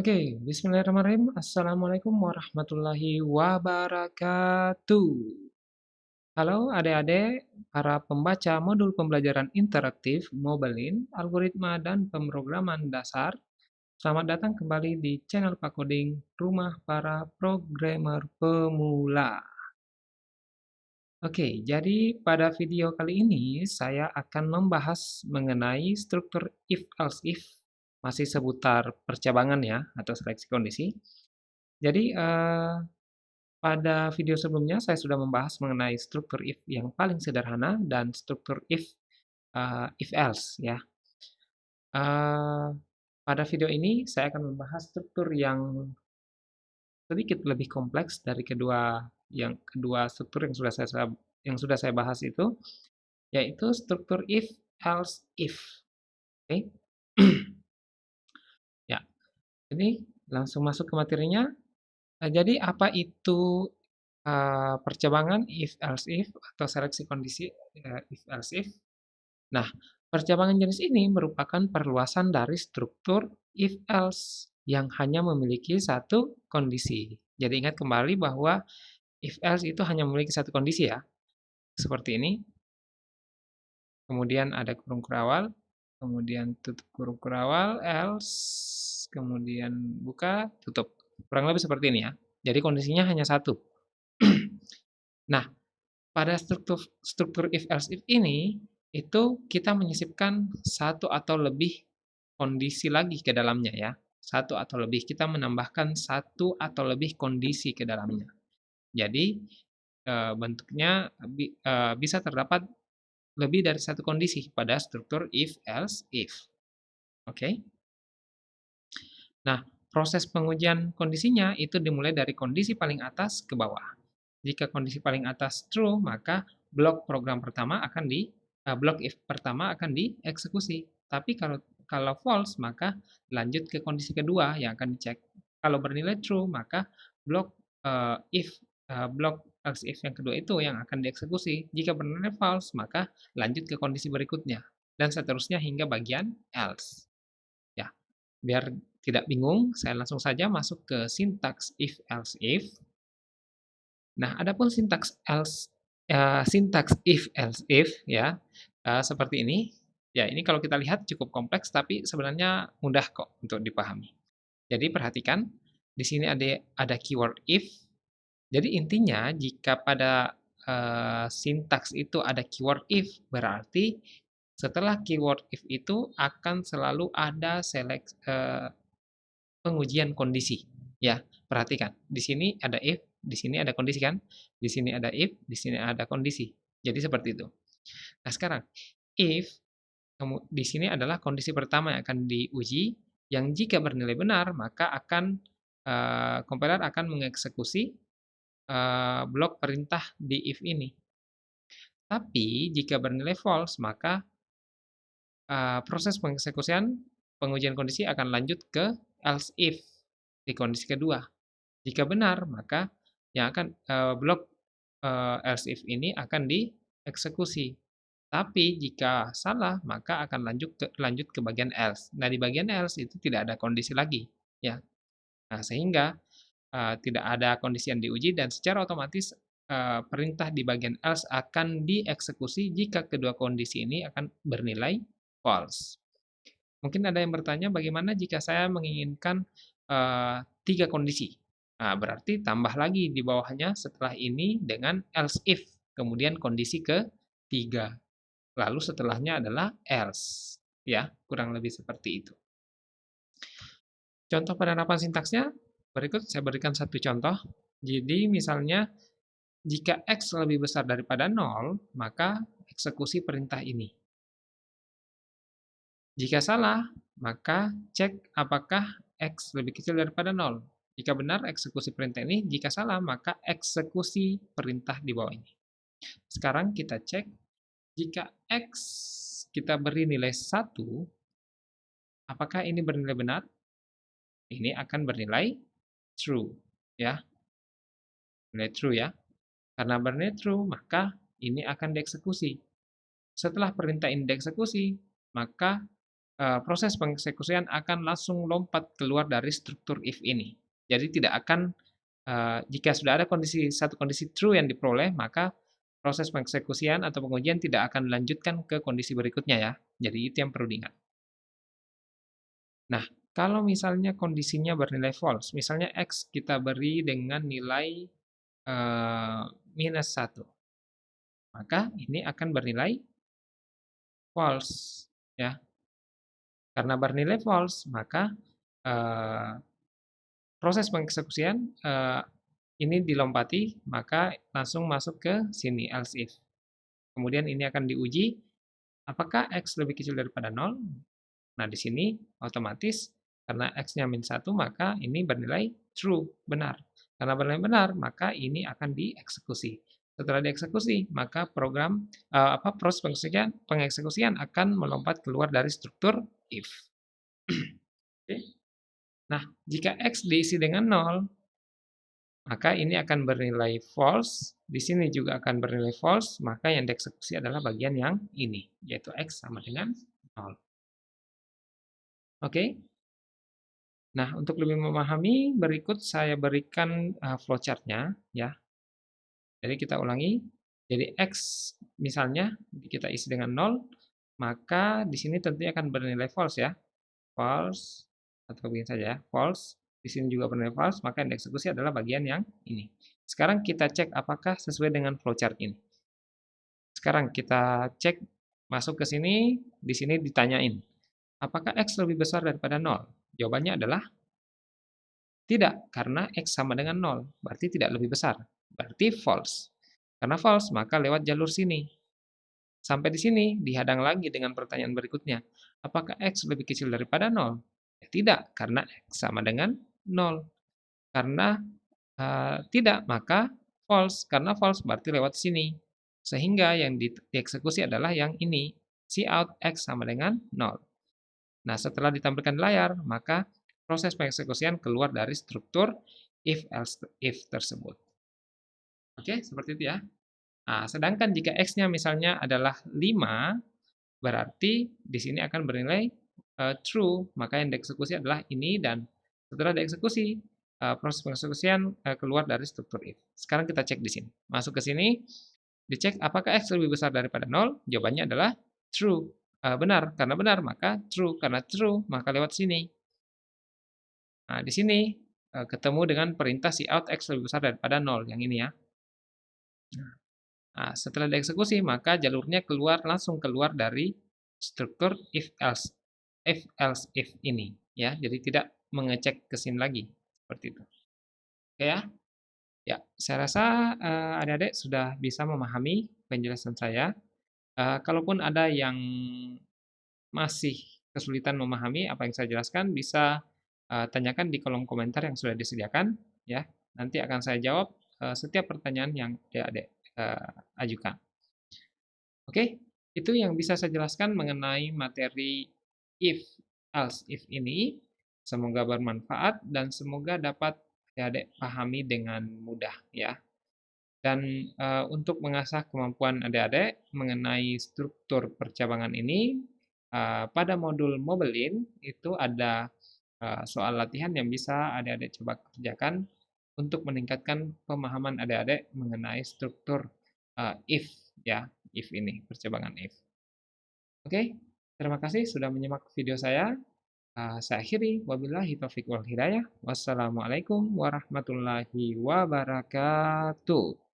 Oke, bismillahirrahmanirrahim. Assalamualaikum warahmatullahi wabarakatuh. Halo adik-adik, para pembaca modul pembelajaran interaktif, Mobilin, algoritma, dan pemrograman dasar. Selamat datang kembali di channel Pak Koding, Rumah Para Programmer Pemula. Oke, jadi pada video kali ini saya akan membahas mengenai struktur if-else-if, masih seputar percabangan ya, atau seleksi kondisi. Jadi, pada video sebelumnya saya sudah membahas mengenai struktur if yang paling sederhana dan struktur if else ya. Pada video ini saya akan membahas struktur yang sedikit lebih kompleks dari kedua struktur yang sudah saya bahas itu, yaitu struktur if else if. Oke. Ya, ini langsung masuk ke materinya. Jadi apa itu percabangan if else if atau seleksi kondisi if else if? Nah, percabangan jenis ini merupakan perluasan dari struktur if else yang hanya memiliki satu kondisi. Jadi ingat kembali bahwa if else itu hanya memiliki satu kondisi ya. Seperti ini. Kemudian ada kurung kurawal, kemudian tutup kurung kurawal, else, kemudian buka, tutup. Kurang lebih seperti ini ya. Jadi kondisinya hanya satu. Nah, pada struktur if else if ini, itu kita menyisipkan satu atau lebih kondisi lagi ke dalamnya ya. Satu atau lebih, kita menambahkan satu atau lebih kondisi ke dalamnya. Jadi, bentuknya bisa terdapat lebih dari satu kondisi pada struktur if else if. Oke. Nah, proses pengujian kondisinya itu dimulai dari kondisi paling atas ke bawah. Jika kondisi paling atas true, maka blok if pertama akan dieksekusi. Tapi kalau false, maka lanjut ke kondisi kedua yang akan dicek. Kalau bernilai true, maka blok blok else if yang kedua itu yang akan dieksekusi. Jika bernilai false, maka lanjut ke kondisi berikutnya dan seterusnya hingga bagian else. Ya, biar tidak bingung, saya langsung saja masuk ke sintaks if else if. Nah, adapun sintaks if else if ya, seperti ini. Ya, ini kalau kita lihat cukup kompleks, tapi sebenarnya mudah kok untuk dipahami. Jadi perhatikan, di sini ada keyword if. Jadi intinya jika pada sintaks itu ada keyword if, berarti setelah keyword if itu akan selalu ada pengujian kondisi. Ya, perhatikan. Di sini ada if, di sini ada kondisi kan? Di sini ada if, di sini ada kondisi. Jadi seperti itu. Nah, sekarang if di sini adalah kondisi pertama yang akan diuji, yang jika bernilai benar, maka kompiler akan mengeksekusi blok perintah di if ini. Tapi jika bernilai false, maka proses pengujian kondisi akan lanjut ke else if di kondisi kedua. Jika benar, maka blok else if ini akan dieksekusi. Tapi jika salah, maka akan lanjut ke bagian else. Nah, di bagian else itu tidak ada kondisi lagi, ya. Nah, sehingga tidak ada kondisi yang diuji dan secara otomatis perintah di bagian else akan dieksekusi jika kedua kondisi ini akan bernilai false. Mungkin ada yang bertanya bagaimana jika saya menginginkan 3 kondisi. Nah, berarti tambah lagi di bawahnya setelah ini dengan else if, kemudian kondisi ketiga. Lalu setelahnya adalah else. Ya, kurang lebih seperti itu. Contoh penerapan sintaksnya, berikut saya berikan satu contoh. Jadi misalnya, jika X lebih besar daripada 0, maka eksekusi perintah ini. Jika salah, maka cek apakah X lebih kecil daripada 0. Jika benar, eksekusi perintah ini. Jika salah, maka eksekusi perintah di bawah ini. Sekarang kita cek, jika X kita beri nilai 1, apakah ini bernilai benar? Ini akan bernilai true. Ya, nilai true ya. Karena bernilai true, maka ini akan dieksekusi. Setelah perintah ini dieksekusi, maka proses pengeksekusian akan langsung lompat keluar dari struktur if ini. Jadi tidak akan, jika sudah ada satu kondisi true yang diperoleh, maka proses pengeksekusian atau pengujian tidak akan dilanjutkan ke kondisi berikutnya ya. Jadi itu yang perlu diingat. Nah, kalau misalnya kondisinya bernilai false, misalnya X kita beri dengan nilai -1, maka ini akan bernilai false ya. Karena bernilai false, maka proses pengeksekusian ini dilompati, maka langsung masuk ke sini else if. Kemudian ini akan diuji apakah X lebih kecil daripada 0. Nah, di sini otomatis karena X-nya -1, maka ini bernilai true, benar. Karena bernilai benar, maka ini akan dieksekusi. Setelah dieksekusi, maka proses pengeksekusian akan melompat keluar dari struktur if. Oke. Nah, jika X diisi dengan 0, maka ini akan bernilai false, di sini juga akan bernilai false, maka yang dieksekusi adalah bagian yang ini, yaitu X sama dengan 0. Oke? Nah, untuk lebih memahami, berikut saya berikan flowchart-nya ya. Jadi kita ulangi. Jadi X misalnya kita isi dengan 0, maka di sini tentunya akan bernilai false ya. False, atau begini saja ya, false. Di sini juga bernilai false, maka yang dieksekusi adalah bagian yang ini. Sekarang kita cek apakah sesuai dengan flowchart ini. Sekarang kita cek, masuk ke sini, di sini ditanyain, apakah X lebih besar daripada 0? Jawabannya adalah tidak, karena X sama dengan 0, berarti tidak lebih besar. Berarti false. Karena false, maka lewat jalur sini. Sampai di sini, dihadang lagi dengan pertanyaan berikutnya. Apakah X lebih kecil daripada 0? Ya, tidak, karena X sama dengan 0. Karena tidak, maka false. Karena false berarti lewat sini. Sehingga yang dieksekusi adalah yang ini. Cout X sama dengan 0. Nah, setelah ditampilkan di layar, maka proses pengeksekusian keluar dari struktur if else if tersebut. Oke, seperti itu ya. Nah, sedangkan jika X-nya misalnya adalah 5, berarti di sini akan bernilai true, maka yang dieksekusi adalah ini, dan setelah dieksekusi, proses pengeksekusian keluar dari struktur if. Sekarang kita cek di sini. Masuk ke sini, dicek apakah X lebih besar daripada 0, jawabannya adalah true. Benar, karena benar, maka true. Karena true, maka lewat sini. Nah, di sini ketemu dengan perintah cout X lebih besar daripada 0, yang ini ya. Nah, setelah dieksekusi, maka jalurnya langsung keluar dari struktur if if ini ya. Jadi tidak mengecek ke sini lagi seperti itu. Oke ya. Ya, saya rasa adik-adik sudah bisa memahami penjelasan saya. Kalaupun ada yang masih kesulitan memahami apa yang saya jelaskan, bisa tanyakan di kolom komentar yang sudah disediakan ya. Nanti akan saya jawab setiap pertanyaan yang adik-adik ajukan. Oke, itu yang bisa saya jelaskan mengenai materi if, else, if ini. Semoga bermanfaat dan semoga dapat adik-adik pahami dengan mudah ya. Dan untuk mengasah kemampuan adik-adik mengenai struktur percabangan ini, pada modul Mobilin itu ada soal latihan yang bisa adik-adik coba kerjakan untuk meningkatkan pemahaman adik-adik mengenai struktur if ya, if ini, percabangan if. Oke, terima kasih sudah menyimak video saya. Saya akhiri, wabillahi taufiq wal hidayah. Wassalamualaikum warahmatullahi wabarakatuh.